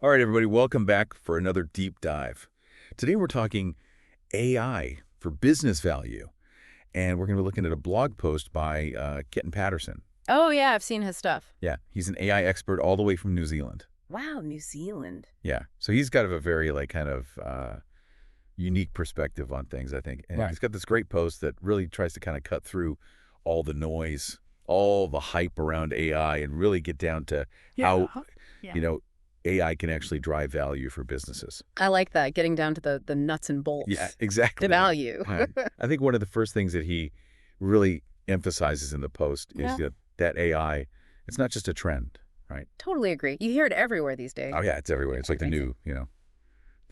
All right, everybody, welcome back for another deep dive. Today we're talking AI for business value, and we're going to be looking at a blog post by Kenton Patterson. Oh, yeah, I've seen his stuff. Yeah, he's an AI expert all the way from New Zealand. Wow, New Zealand. Yeah, so he's got a very unique perspective on things, I think. And Right. he's got this great post that really tries to kind of cut through all the noise, all the hype around AI, and really get down to how, Yeah. AI can actually drive value for businesses. I like that, getting down to the nuts and bolts. Yeah, exactly. The value. I think one of the first things that he really emphasizes in the post is that AI, it's not just a trend, right? Totally agree. You hear it everywhere these days. Oh, yeah, it's everywhere. It's like the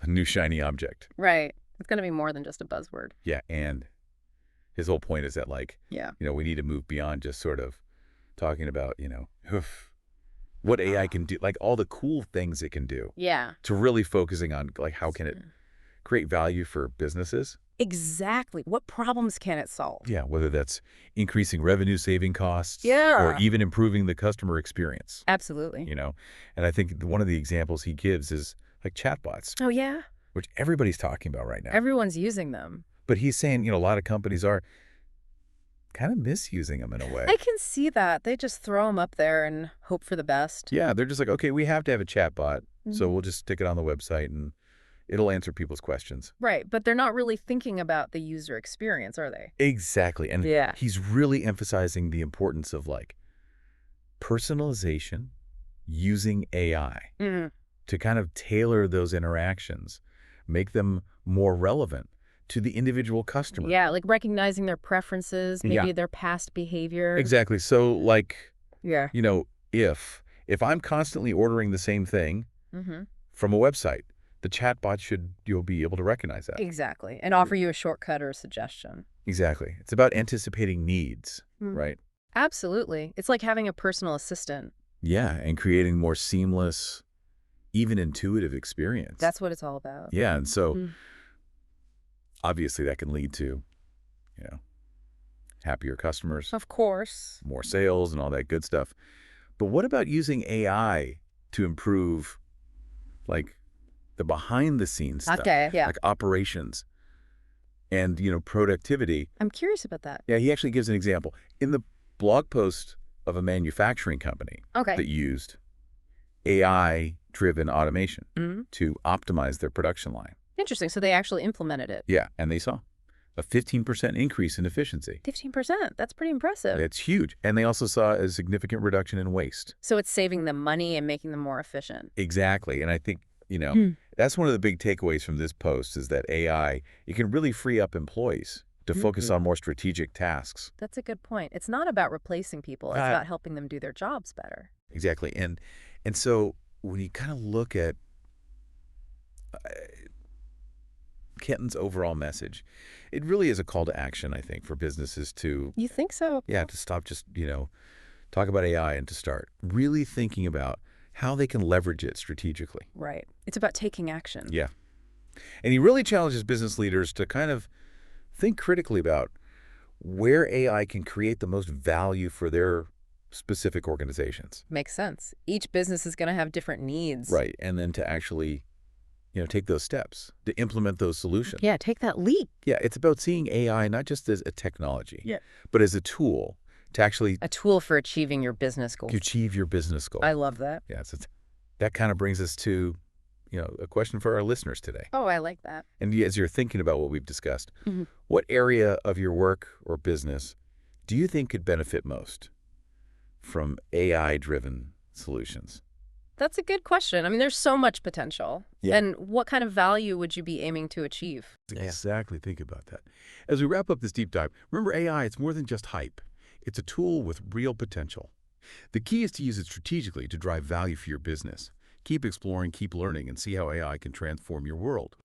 new shiny object. Right. It's going to be more than just a buzzword. Yeah, and his whole point is that, Yeah. we need to move beyond just sort of talking about, what AI can do, like all the cool things it can do, Yeah. to really focusing on, how can it create value for businesses? Exactly. What problems can it solve? Yeah, whether that's increasing revenue, saving costs, Yeah. or even improving the customer experience, Absolutely. And I think one of the examples he gives is like chatbots, Oh, yeah. which everybody's talking about right now. Everyone's using them. But he's saying, a lot of companies are kind of misusing them in a way. I can see that. They just throw them up there and hope for the best. Yeah, they're just like, okay, we have to have a chatbot, so Mhm. we'll just stick it on the website and it'll answer people's questions. Right. But they're not really thinking about the user experience, are they? Exactly. And Yeah. he's really emphasizing the importance of personalization using AI Mm. to kind of tailor those interactions, make them more relevant to the individual customer. Yeah, like recognizing their preferences, maybe Yeah. their past behavior. Exactly. So Yeah. if I'm constantly ordering the same thing Mm-hmm. from a website, the chatbot you'll be able to recognize that. Exactly. And offer you a shortcut or a suggestion. Exactly. It's about anticipating needs, right? Absolutely. It's like having a personal assistant. Yeah, and creating more seamless, even intuitive experience. That's what it's all about. Yeah, and so Mm. obviously that can lead to, happier customers, Of course. more sales, and all that good stuff. But what about using AI to improve, the behind-the-scenes stuff, Okay, yeah. like operations and, productivity? I'm curious about that. Yeah, he actually gives an example. In the blog post of a manufacturing company Okay. that used AI-driven automation Mhm. to optimize their production line. Interesting. So they actually implemented it. Yeah, and they saw a 15% increase in efficiency. 15%. That's pretty impressive. It's huge. And they also saw a significant reduction in waste. So it's saving them money and making them more efficient. Exactly. And I think, Hmm. that's one of the big takeaways from this post is that AI, it can really free up employees to focus on more strategic tasks. That's a good point. It's not about replacing people. It's about helping them do their jobs better. Exactly. And so when you kind of look at Kenton's overall message, it really is a call to action, I think, for businesses to, You think so? to stop just, talk about AI and to start really thinking about how they can leverage it strategically. Right. It's about taking action. Yeah. And he really challenges business leaders to kind of think critically about where AI can create the most value for their specific organizations. Makes sense. Each business is going to have different needs. Right. And then to actually, take those steps to implement those solutions. Yeah, take that leap. Yeah. It's about seeing AI not just as a technology, but as a tool to actually A tool for achieving your business goals. achieve your business goal. I love that. Yeah. So that kind of brings us to, a question for our listeners today. Oh, I like that. And as you're thinking about what we've discussed, Mhm. what area of your work or business do you think could benefit most from AI-driven solutions? That's a good question. I mean, there's so much potential. Yeah. And what kind of value would you be aiming to achieve? Exactly. Think about that. As we wrap up this deep dive, remember AI, it's more than just hype. It's a tool with real potential. The key is to use it strategically to drive value for your business. Keep exploring, keep learning, and see how AI can transform your world.